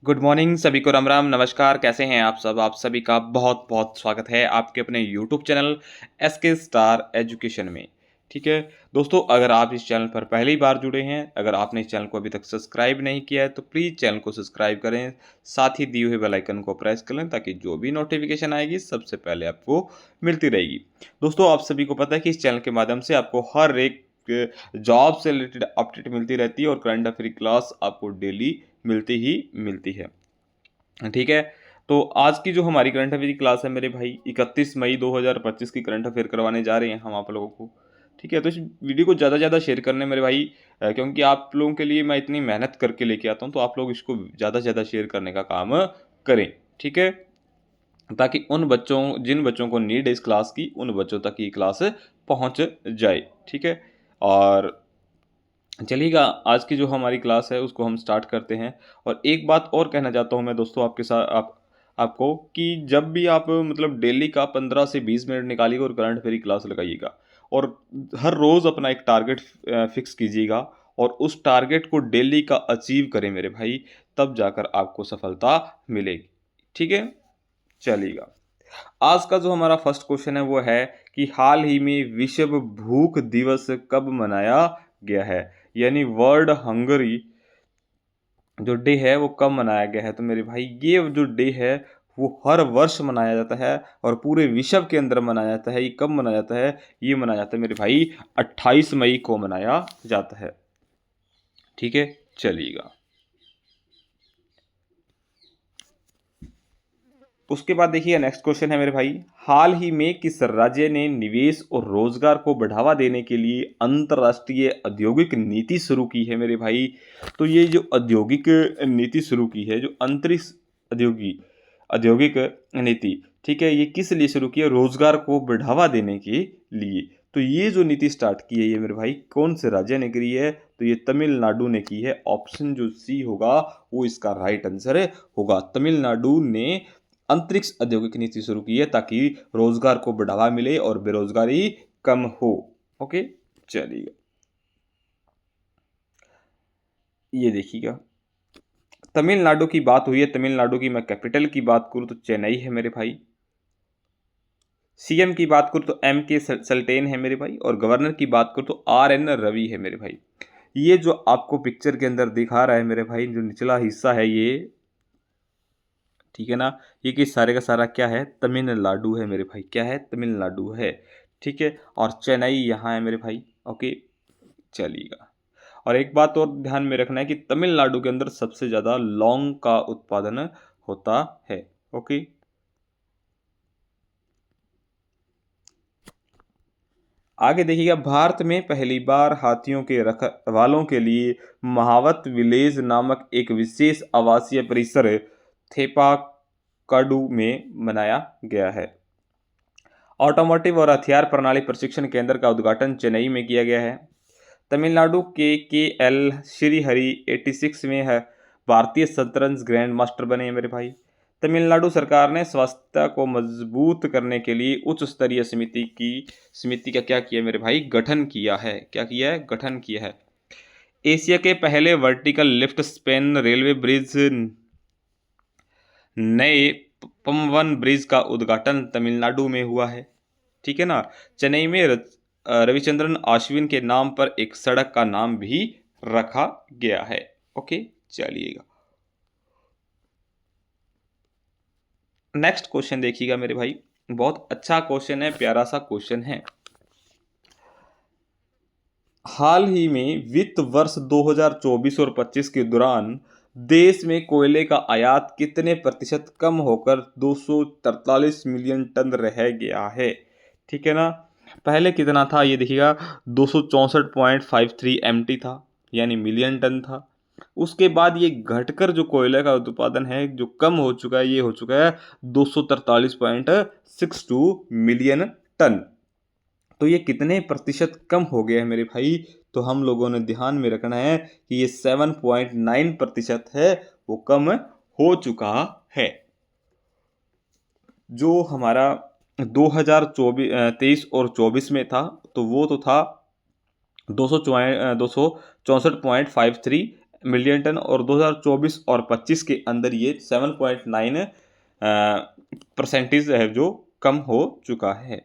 Good morning सभी को राम राम नमस्कार। कैसे हैं आप सब? आप सभी का बहुत बहुत स्वागत है आपके अपने YouTube channel SK star education में। ठीक है दोस्तों, अगर आप इस चैनल पर पहली बार जुड़े हैं, अगर आपने इस चैनल को अभी तक सब्सक्राइब नहीं किया है तो प्लीज़ चैनल को सब्सक्राइब करें, साथ ही दिए हुए बेल आइकन को प्रेस कर लें ताकि जो भी नोटिफिकेशन आएगी सबसे पहले आपको मिलती रहेगी। दोस्तों, आप सभी को पता है कि इस चैनल के माध्यम से आपको हर एक जॉब से रिलेटेड अपडेट मिलती रहती है और करंट अफेयर क्लास आपको डेली मिलती ही मिलती है। ठीक है, तो आज की जो हमारी करंट अफेयर की क्लास है मेरे भाई, 31 मई 2025 की करंट अफेयर करवाने जा रहे हैं हम आप लोगों को। ठीक है, तो इस वीडियो को ज़्यादा से ज़्यादा शेयर करने मेरे भाई, क्योंकि आप लोगों के लिए मैं इतनी मेहनत करके लेके आता हूँ, तो आप लोग इसको ज़्यादा से ज़्यादा शेयर करने का काम करें। ठीक है, ताकि उन बच्चों जिन बच्चों को नीड है इस क्लास की, उन बच्चों तक ये क्लास पहुँच जाए। ठीक है, और चलिएगा आज की जो हमारी क्लास है उसको हम स्टार्ट करते हैं। और एक बात और कहना चाहता हूँ मैं दोस्तों आपके साथ आपको कि जब भी आप मतलब डेली का 15 से 20 मिनट निकालिएगा और करंट अफेयर की क्लास लगाइएगा, और हर रोज़ अपना एक टारगेट फिक्स कीजिएगा और उस टारगेट को डेली का अचीव करें मेरे भाई, तब जाकर आपको सफलता मिलेगी। ठीक है, चलिएगा आज का जो हमारा फर्स्ट क्वेश्चन है वो है कि हाल ही में विश्व भूख दिवस कब मनाया गया है, यानी वर्ल्ड हंगरी जो डे है वो कब मनाया गया है। तो मेरे भाई ये जो डे है वो हर वर्ष मनाया जाता है और पूरे विश्व के अंदर मनाया जाता है। ये कब मनाया जाता है? ये मनाया जाता है मेरे भाई 28 मई को मनाया जाता है। ठीक है, चलिएगा उसके बाद देखिए नेक्स्ट क्वेश्चन है मेरे भाई, हाल ही में किस राज्य ने निवेश और रोजगार को बढ़ावा देने के लिए अंतर्राष्ट्रीय औद्योगिक नीति शुरू की है मेरे भाई। तो ये जो औद्योगिक नीति शुरू की है, जो अंतरिक्ष औद्योगिक औद्योगिक नीति, ठीक है, ये किस लिए शुरू की है? रोजगार को बढ़ावा देने के लिए। तो ये जो नीति स्टार्ट की है ये मेरे भाई कौन से राज्य ने करी है? तो ये तमिलनाडु ने की है। ऑप्शन जो सी होगा वो इसका राइट आंसर होगा। तमिलनाडु ने अंतरिक्ष औद्योगिक नीति शुरू की है ताकि रोजगार को बढ़ावा मिले और बेरोजगारी कम हो। ओके, चलिए ये देखिएगा, तमिलनाडु की बात हुई है। तमिलनाडु की मैं कैपिटल की बात करूं तो चेन्नई है मेरे भाई। सीएम की बात करूं तो एम के सल्टेन है मेरे भाई, और गवर्नर की बात करूं तो आर एन रवि है मेरे भाई। ये जो आपको पिक्चर के अंदर दिखा रहा है मेरे भाई, जो निचला हिस्सा है ये, ठीक है ना, ये कि सारे का सारा क्या है? तमिलनाडु है मेरे भाई। क्या है? तमिलनाडु है। ठीक है, और चेन्नई यहाँ है मेरे भाई। ओके, चलिएगा, और एक बात और ध्यान में रखना है कि तमिलनाडु के अंदर सबसे ज़्यादा लौंग का उत्पादन होता है। ओके, आगे देखिएगा, भारत में पहली बार हाथियों के रखवालों के लिए महावत विलेज नामक एक विशेष आवासीय परिसर थेपाकाडू में बनाया गया है। ऑटोमोटिव और हथियार प्रणाली प्रशिक्षण केंद्र का उद्घाटन चेन्नई में किया गया है। तमिलनाडु के एल श्रीहरि 86 में है भारतीय शतरंज ग्रैंड मास्टर बने हैं मेरे भाई। तमिलनाडु सरकार ने स्वास्थ्य को मजबूत करने के लिए उच्च स्तरीय समिति का क्या किया मेरे भाई? गठन किया है। क्या किया है? गठन किया है। एशिया के पहले vertical lift span railway bridge, नए पम्बन ब्रिज का उद्घाटन तमिलनाडु में हुआ है। ठीक है ना, चेन्नई में रविचंद्रन अश्विन के नाम पर एक सड़क का नाम भी रखा गया है। ओके, चलिएगा नेक्स्ट क्वेश्चन देखिएगा मेरे भाई, बहुत अच्छा क्वेश्चन है, प्यारा सा क्वेश्चन है। हाल ही में वित्त वर्ष 2024 और 25 के दौरान देश में कोयले का आयात कितने प्रतिशत कम होकर 243 मिलियन टन रह गया है? ठीक है ना, पहले कितना था ये देखिएगा, 264.53 MT था, यानी मिलियन टन था। उसके बाद ये घटकर जो कोयले का उत्पादन है जो कम हो चुका है, ये हो चुका है 243.62 मिलियन टन। तो ये कितने प्रतिशत कम हो गया है मेरे भाई? तो हम लोगों ने ध्यान में रखना है कि ये 7.9% है, वो कम हो चुका है। जो हमारा 2023 और 24 में था तो वो तो था 264.53 मिलियन टन, और 2024 और 25 के अंदर ये 7.9 परसेंटेज है जो कम हो चुका है।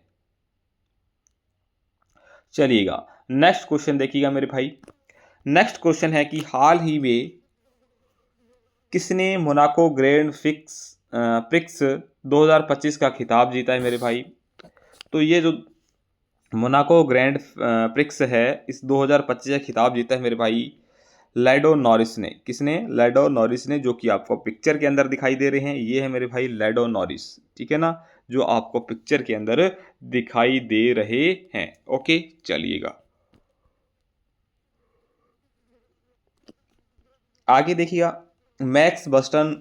चलिएगा नेक्स्ट क्वेश्चन देखिएगा मेरे भाई। नेक्स्ट क्वेश्चन है कि हाल ही में किसने मोनाको ग्रैंड प्रिक्स 2025 का खिताब जीता है मेरे भाई। तो ये जो मोनाको ग्रैंड प्रिक्स है, इस 2025 का खिताब जीता है मेरे भाई लैंडो नॉरिस ने। किसने? लैंडो नॉरिस ने, जो कि आपको पिक्चर के अंदर दिखाई दे रहे हैं। ये है मेरे भाई लैंडो नॉरिस, ठीक है ना, जो आपको पिक्चर के अंदर दिखाई दे रहे हैं। ओके चलिएगा आगे देखिएगा। मैक्स बर्स्टन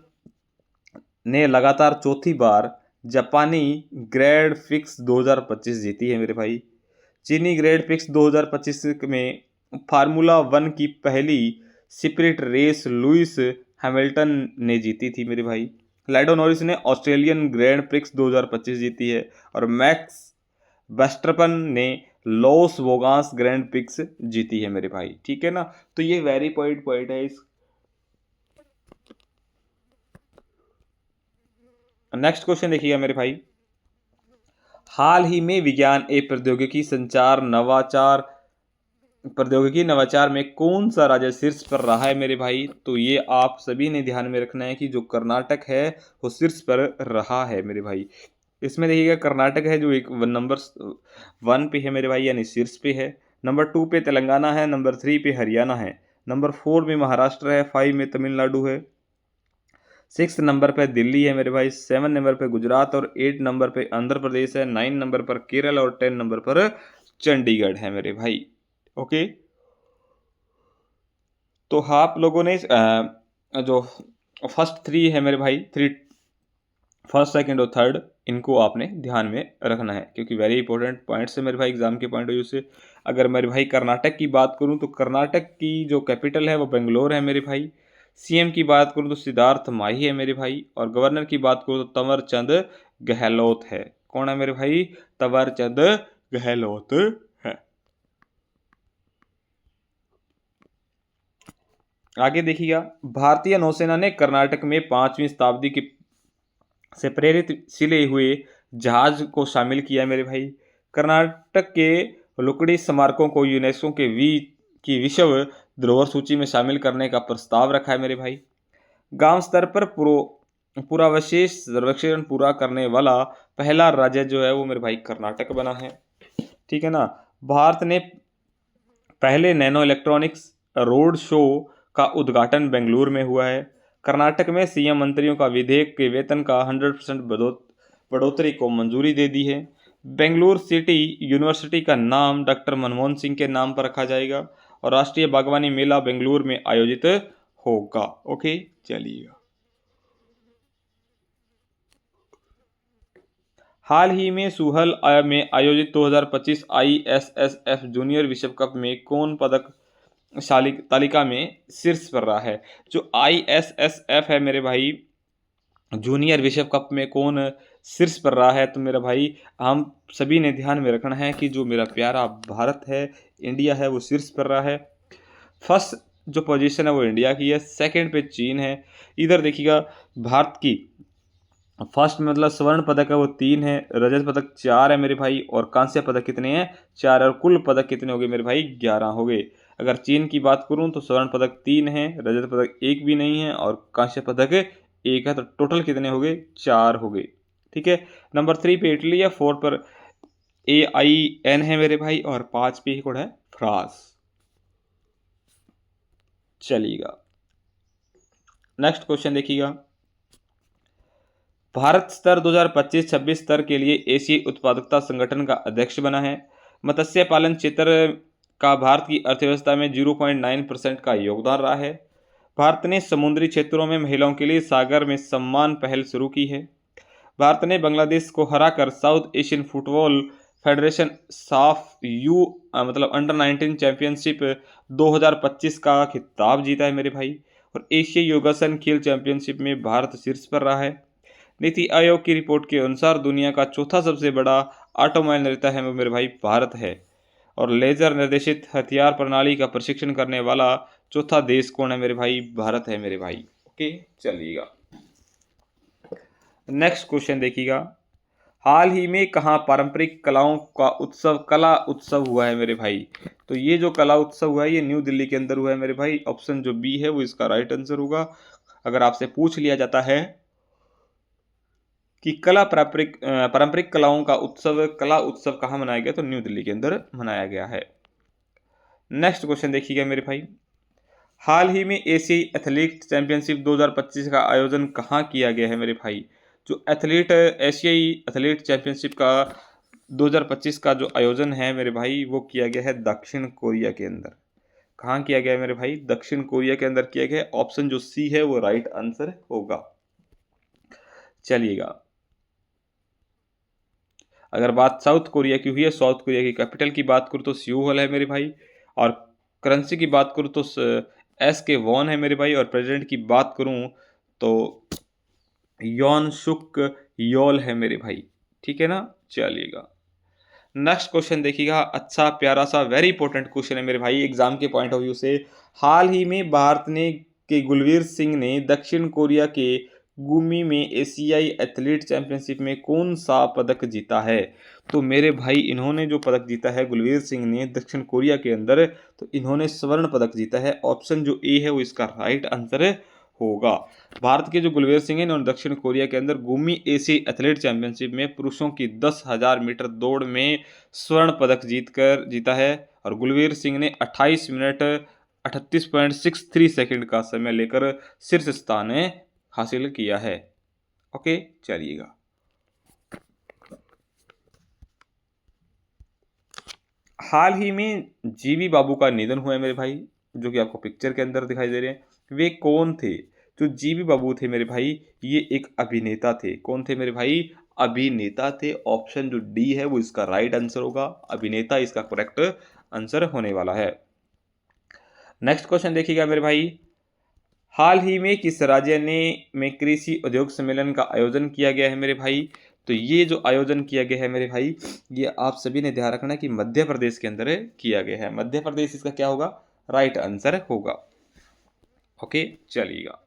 ने लगातार चौथी बार जापानी ग्रैंड प्रिक्स 2025 जीती है मेरे भाई। चीनी ग्रैंड प्रिक्स 2025 में फार्मूला वन की पहली स्प्रिंट रेस लुइस हैमिल्टन ने जीती थी मेरे भाई। लैंडो नॉरिस ने ऑस्ट्रेलियन ग्रैंड प्रिक्स 2025 जीती है, और मैक्स वर्स्टैपन ने लॉस वेगास ग्रैंड प्रिक्स जीती है मेरे भाई, ठीक है ना। तो ये वेरी पॉइंट है इस। नेक्स्ट क्वेश्चन देखिएगा मेरे भाई। हाल ही में विज्ञान एवं प्रौद्योगिकी नवाचार में कौन सा राज्य शीर्ष पर रहा है मेरे भाई। तो ये आप सभी ने ध्यान में रखना है कि जो कर्नाटक है वो शीर्ष पर रहा है मेरे भाई। इसमें देखिएगा कर्नाटक है जो एक नंबर 1 पे है मेरे भाई, यानी शीर्ष पे है। नंबर 2 पे तेलंगाना है, नंबर 3 पे हरियाणा है, नंबर 4 में महाराष्ट्र है, 5 में तमिलनाडु है, 6 नंबर पे दिल्ली है मेरे भाई, 7 नंबर पे गुजरात, और 8 नंबर पे आंध्र प्रदेश है, 9 नंबर पर केरल, और 10 नंबर पर चंडीगढ़ है मेरे भाई। ओके तो आप लोगों ने जो फर्स्ट 3 है मेरे भाई, 3 फर्स्ट सेकंड और थर्ड, इनको आपने ध्यान में रखना है, क्योंकि वेरी इंपॉर्टेंट पॉइंट्स है मेरे भाई एग्जाम के पॉइंट ऑफ व्यू से। अगर मेरे भाई कर्नाटक की बात करूं तो कर्नाटक की जो कैपिटल है वो बेंगलोर है मेरे भाई। सीएम की बात करूं तो सिद्धार्थ माही है मेरे भाई, और गवर्नर की बात करूं तो तंवर चंद गहलोत है। कौन है मेरे भाई? तंवर चंद गहलोत है। आगे देखिएगा। भारतीय नौसेना ने कर्नाटक में 5वीं शताब्दी की से प्रेरित सिले हुए जहाज को शामिल किया मेरे भाई। कर्नाटक के लुकड़ी स्मारकों को यूनेस्को की विश्व धरोहर सूची में शामिल करने का प्रस्ताव रखा है मेरे भाई। गांव स्तर पर पुरावशेष सर्वेक्षण पूरा करने वाला पहला राज्य जो है वो मेरे भाई कर्नाटक बना है, ठीक है ना। भारत ने पहले नैनो इलेक्ट्रॉनिक्स रोड शो का उद्घाटन बेंगलुरु में हुआ है। कर्नाटक में सीएम मंत्रियों का विधेयक के वेतन का 100% बढ़ोतरी को मंजूरी दे दी है। बेंगलुरु सिटी यूनिवर्सिटी का नाम डॉक्टर मनमोहन सिंह के नाम पर रखा जाएगा, और राष्ट्रीय बागवानी मेला बेंगलुरु में आयोजित होगा। ओके चलिएगा। हाल ही में सूहल में आयोजित 2025 ISSF जूनियर विश्व कप में कौन पदक तालिका में शीर्ष पर रहा है? जो ISSF है मेरे भाई जूनियर विश्व कप में कौन शीर्ष पर रहा है? तो मेरा भाई हम सभी ने ध्यान में रखना है कि जो मेरा प्यारा भारत है, इंडिया है, वो शीर्ष पर रहा है। फर्स्ट जो पोजीशन है वो इंडिया की है, सेकंड पे चीन है। इधर देखिएगा भारत की फर्स्ट में मतलब स्वर्ण पदक है वो 3 है, रजत पदक 4 है मेरे भाई, और कांस्य पदक कितने हैं? 4, और कुल पदक कितने हो गए मेरे भाई? 11 हो गए। अगर चीन की बात करूं तो स्वर्ण पदक 3 है, रजत पदक 1 भी नहीं है, और कांस्य पदक 1 है, तो टोटल कितने हो गए? 4 हो गए, ठीक है। नंबर 3 पे इटली है, 4 पर AIN है मेरे भाई, और 5 पे कोड है फ्रांस। चलिएगा नेक्स्ट क्वेश्चन देखिएगा। भारत स्तर 2025-26 स्तर के लिए एशियाई उत्पादकता संगठन का अध्यक्ष बना है। मत्स्य पालन क्षेत्र का भारत की अर्थव्यवस्था में 0.9% का योगदान रहा है। भारत ने समुद्री क्षेत्रों में महिलाओं के लिए सागर में सम्मान पहल शुरू की है। भारत ने बांग्लादेश को हराकर साउथ एशियन फुटबॉल फेडरेशन साफ यू मतलब अंडर-19 चैंपियनशिप 2025 का खिताब जीता है मेरे भाई। और एशियाई योगासन खेल चैंपियनशिप में भारत शीर्ष पर रहा है। नीति आयोग की रिपोर्ट के अनुसार दुनिया का चौथा सबसे बड़ा ऑटोमोबाइल निर्माता है वो मेरे भाई भारत है। और लेजर निर्देशित हथियार प्रणाली का प्रशिक्षण करने वाला चौथा देश कौन है मेरे भाई? भारत है मेरे भाई। ओके, चलिएगा नेक्स्ट क्वेश्चन देखिएगा। हाल ही में कहाँ पारंपरिक कलाओं का उत्सव, कला उत्सव हुआ है मेरे भाई? तो ये जो कला उत्सव हुआ है ये न्यू दिल्ली के अंदर हुआ है मेरे भाई। ऑप्शन जो बी है वो इसका राइट आंसर होगा। अगर आपसे पूछ लिया जाता है कि पारंपरिक कलाओं का उत्सव, कला उत्सव कहाँ मनाया गया, तो न्यू दिल्ली के अंदर मनाया गया है। नेक्स्ट क्वेश्चन देखिएगा मेरे भाई। हाल ही में एशियाई एथलीट चैंपियनशिप 2025 का आयोजन कहाँ किया गया है मेरे भाई? जो एशियाई एथलीट चैंपियनशिप का 2025 का जो आयोजन है मेरे भाई वो किया गया है दक्षिण कोरिया के अंदर। कहाँ किया गया है मेरे भाई? दक्षिण कोरिया के अंदर किया गया है। ऑप्शन जो सी है वो राइट आंसर होगा। चलिएगा, अगर बात साउथ कोरिया की हुई है, साउथ कोरिया की कैपिटल की बात करूँ तो सियोल है मेरे भाई। और करेंसी की बात करूँ तो SK वॉन है मेरे भाई। और प्रेसिडेंट की बात करूँ तो यॉन शुक योल है मेरे भाई। ठीक है ना, चलिएगा नेक्स्ट क्वेश्चन देखिएगा। अच्छा प्यारा सा वेरी इंपॉर्टेंट क्वेश्चन है मेरे भाई एग्जाम के पॉइंट ऑफ व्यू से। हाल ही में भारत ने के गुलवीर सिंह ने दक्षिण कोरिया के गुमी में एशियाई एथलीट चैंपियनशिप में कौन सा पदक जीता है? तो मेरे भाई इन्होंने जो पदक जीता है गुलवीर सिंह ने दक्षिण कोरिया के अंदर, तो इन्होंने स्वर्ण पदक जीता है। ऑप्शन जो ए है वो इसका राइट आंसर होगा। भारत के जो गुलवीर सिंह है इन्होंने दक्षिण कोरिया के अंदर गुमी एशियाई एथलीट चैंपियनशिप में पुरुषों की 10,000 मीटर दौड़ में स्वर्ण पदक जीता है। और गुलवीर सिंह ने 28 मिनट 38.63 सेकंड का समय लेकर शीर्ष स्थान हासिल किया है। ओके, चलिएगा हाल ही में जीवी बाबू का निधन हुआ है मेरे भाई, जो कि आपको पिक्चर के अंदर दिखाई दे रहे हैं। वे कौन थे? जो जीवी बाबू थे मेरे भाई ये एक अभिनेता थे। कौन थे मेरे भाई? अभिनेता थे। ऑप्शन जो डी है वो इसका राइट आंसर होगा। अभिनेता इसका करेक्ट आंसर होने वाला है। नेक्स्ट क्वेश्चन देखिएगा मेरे भाई। हाल ही में किस राज्य में कृषि उद्योग सम्मेलन का आयोजन किया गया है मेरे भाई? तो ये जो आयोजन किया गया है मेरे भाई ये आप सभी ने ध्यान रखना कि मध्य प्रदेश के अंदर किया गया है। मध्य प्रदेश इसका क्या होगा? राइट आंसर होगा। ओके, चलिएगा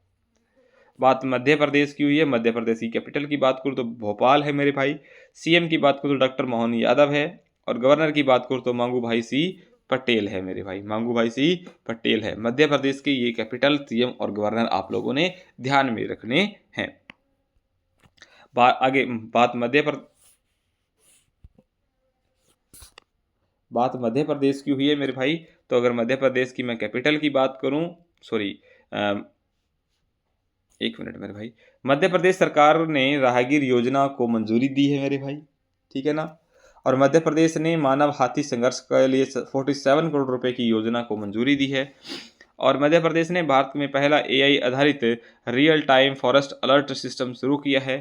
बात मध्य प्रदेश की हुई है। मध्य प्रदेश की कैपिटल की बात करूँ तो भोपाल है मेरे भाई। सीएम की बात करूँ तो डॉक्टर मोहन यादव है। और गवर्नर की बात करूँ तो मांगू भाई सी पटेल है मेरे भाई। मांगू भाई सी पटेल है मध्य प्रदेश की ये कैपिटल, सीएम और गवर्नर आप लोगों ने ध्यान में रखने हैं। आगे बात मध्य प्रदेश की हुई है मेरे भाई। तो अगर मध्य प्रदेश की मैं कैपिटल की बात करूं, सॉरी एक मिनट मेरे भाई, मध्य प्रदेश सरकार ने राहगीर योजना को मंजूरी दी है मेरे भाई। ठीक है ना। और मध्य प्रदेश ने मानव हाथी संघर्ष के लिए 47 करोड़ रुपए की योजना को मंजूरी दी है। और मध्य प्रदेश ने भारत में पहला AI आधारित real time forest alert system शुरू किया है।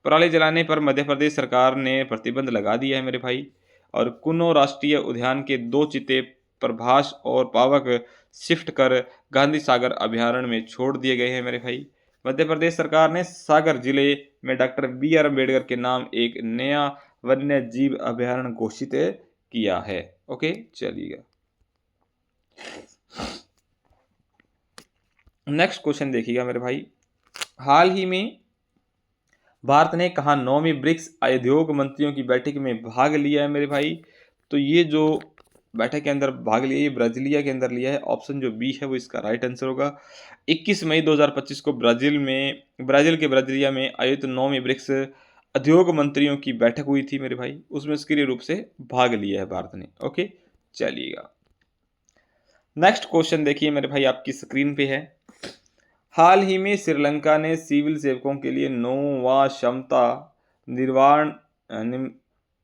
पराली जलाने पर मध्य प्रदेश सरकार ने प्रतिबंध लगा दिया है मेरे भाई। और कुनो राष्ट्रीय उद्यान के 2 चीते प्रभास और पावक शिफ्ट कर गांधी सागर अभयारण्य में छोड़ दिए गए हैं मेरे भाई। मध्य प्रदेश सरकार ने सागर जिले में डॉक्टर BR अम्बेडकर के नाम एक नया वन्य जीव अभयारण्य घोषित किया है। ओके, चलिएगा नेक्स्ट क्वेश्चन देखिएगा मेरे भाई। हाल ही में भारत ने कहा 9वीं ब्रिक्स उद्योग मंत्रियों की बैठक में भाग लिया है मेरे भाई? तो ये जो बैठक के अंदर भाग लिया ये ब्राजीलिया के अंदर लिया है। ऑप्शन जो बी है वो इसका राइट आंसर होगा। 21 मई 2025 को ब्राजील के ब्राजीलिया में आयोजित 9वीं ब्रिक्स उद्योग मंत्रियों की बैठक हुई थी मेरे भाई। उसमें सक्रिय रूप से भाग लिया है भारत ने। ओके, चलिएगा नेक्स्ट क्वेश्चन देखिए मेरे भाई आपकी स्क्रीन पे है। हाल ही में श्रीलंका ने सिविल सेवकों के लिए नौवां क्षमता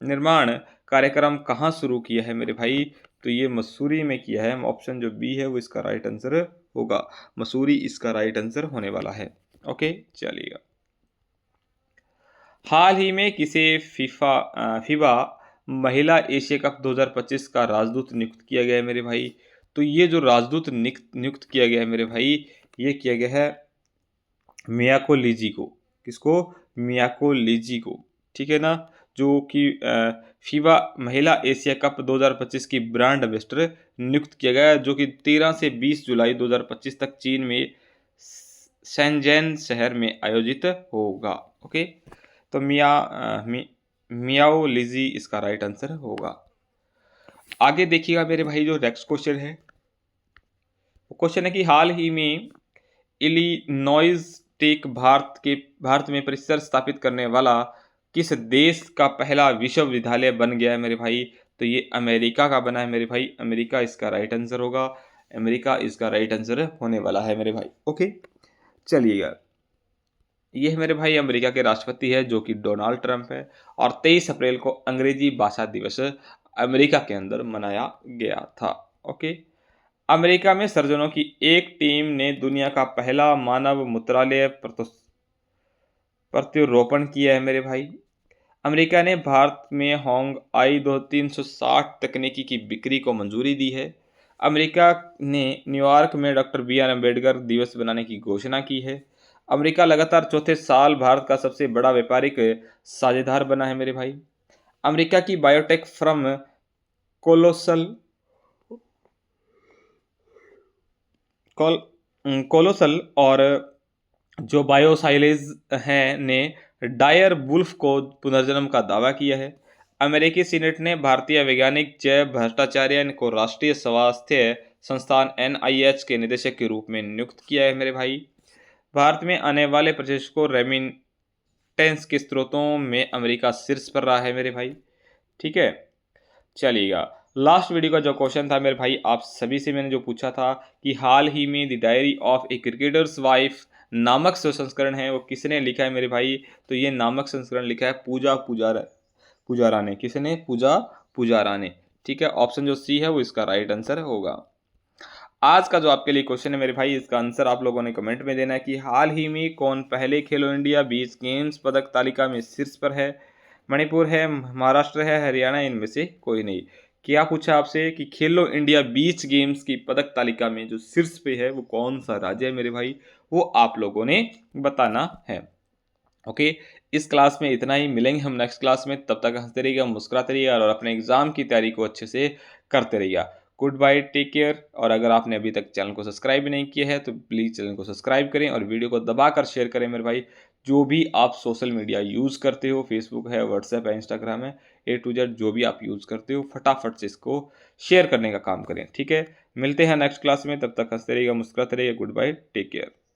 निर्माण कार्यक्रम कहाँ शुरू किया है मेरे भाई? तो ये मसूरी में किया है। ऑप्शन जो बी है वो इसका राइट आंसर होगा। मसूरी इसका राइट आंसर होने वाला है। ओके, चलिएगा हाल ही में किसे फीबा महिला एशिया कप 2025 का राजदूत नियुक्त किया गया है मेरे भाई? तो ये जो राजदूत नियुक्त किया गया है मेरे भाई ये किया गया है मियाको लीजी को। किसको? मियाको लीजी को। ठीक है ना। जो कि फीफा महिला एशिया कप 2025 की ब्रांड एम्बेसडर नियुक्त किया गया है, जो कि 13 से 20 जुलाई 2025 तक चीन में शेंज़ेन शहर में आयोजित होगा। ओके, तो मियाओ लिजी इसका राइट आंसर होगा। आगे देखिएगा मेरे भाई, जो नेक्स्ट क्वेश्चन है वो क्वेश्चन है कि हाल ही में इलिनॉइस टेक भारत में परिसर स्थापित करने वाला किस देश का पहला विश्वविद्यालय बन गया है मेरे भाई? तो ये अमेरिका का बना है मेरे भाई। अमेरिका इसका राइट आंसर होगा। अमेरिका इसका राइट आंसर होने वाला है मेरे भाई। ओके, चलिएगा, ये है मेरे भाई अमेरिका के राष्ट्रपति है जो कि डोनाल्ड ट्रंप है, और 23 अप्रैल को अंग्रेजी भाषा दिवस अमेरिका के अंदर मनाया गया था। ओके, अमेरिका में सर्जनों की एक टीम ने दुनिया का पहला मानव मूत्रालय प्रत्यारोपण किया है मेरे भाई। अमेरिका ने भारत में होंग आई 360 तकनीकी की बिक्री को मंजूरी दी है। अमेरिका ने न्यूयॉर्क में डॉक्टर बी आर अम्बेडकर दिवस बनाने की घोषणा की है। अमेरिका लगातार चौथे साल भारत का सबसे बड़ा व्यापारिक साझेदार बना है मेरे भाई। अमेरिका की बायोटेक फर्म कोलोसल कोलोसल और जो बायोसाइलेज हैं ने डायर वुल्फ को पुनर्जन्म का दावा किया है। अमेरिकी सीनेट ने भारतीय वैज्ञानिक जय भट्टाचार्य को राष्ट्रीय स्वास्थ्य संस्थान NIH के निदेशक के रूप में नियुक्त किया है मेरे भाई। भारत में आने वाले पर्यटकों रेमिटेंस के स्रोतों में अमेरिका शीर्ष पर रहा है मेरे भाई। ठीक है, चलिएगा, लास्ट वीडियो का जो क्वेश्चन था मेरे भाई आप सभी से मैंने जो पूछा था कि हाल ही में the diary of A cricketers wife नामक जो संस्करण है वो किसने लिखा है मेरे भाई? तो ये नामक संस्करण लिखा है पूजा राणे। किसने? पूजा राणे। ठीक है, ऑप्शन जो सी है वो इसका राइट आंसर होगा। आज का जो आपके लिए क्वेश्चन है मेरे भाई, इसका आंसर आप लोगों ने कमेंट में देना है कि हाल ही में कौन पहले खेलो इंडिया बीच गेम्स पदक तालिका में शीर्ष पर है? मणिपुर है, महाराष्ट्र है, हरियाणा, इनमें से कोई नहीं। क्या पूछा आपसे कि खेलो इंडिया बीच गेम्स की पदक तालिका में जो शीर्ष पे है वो कौन सा राज्य है मेरे भाई? वो आप लोगों ने बताना है। ओके, इस क्लास में इतना ही। मिलेंगे हम नेक्स्ट क्लास में, तब तक हंसते रहिएगा, मुस्कुराते रहिएगा और अपने एग्जाम की तैयारी को अच्छे से करते रहिएगा। Goodbye, take care. और अगर आपने अभी तक चैनल को सब्सक्राइब नहीं किया है तो प्लीज़ चैनल को सब्सक्राइब करें और वीडियो को दबाकर शेयर करें मेरे भाई। जो भी आप सोशल मीडिया यूज़ करते हो, फेसबुक है, व्हाट्सएप है, इंस्टाग्राम है, A to Z जो भी आप यूज़ करते हो, फटाफट से इसको शेयर करने का काम करें। ठीक है, मिलते हैं नेक्स्ट क्लास में, तब तक हंसते रहिएगा, मुस्कुराते रहिएगा। Goodbye, take care.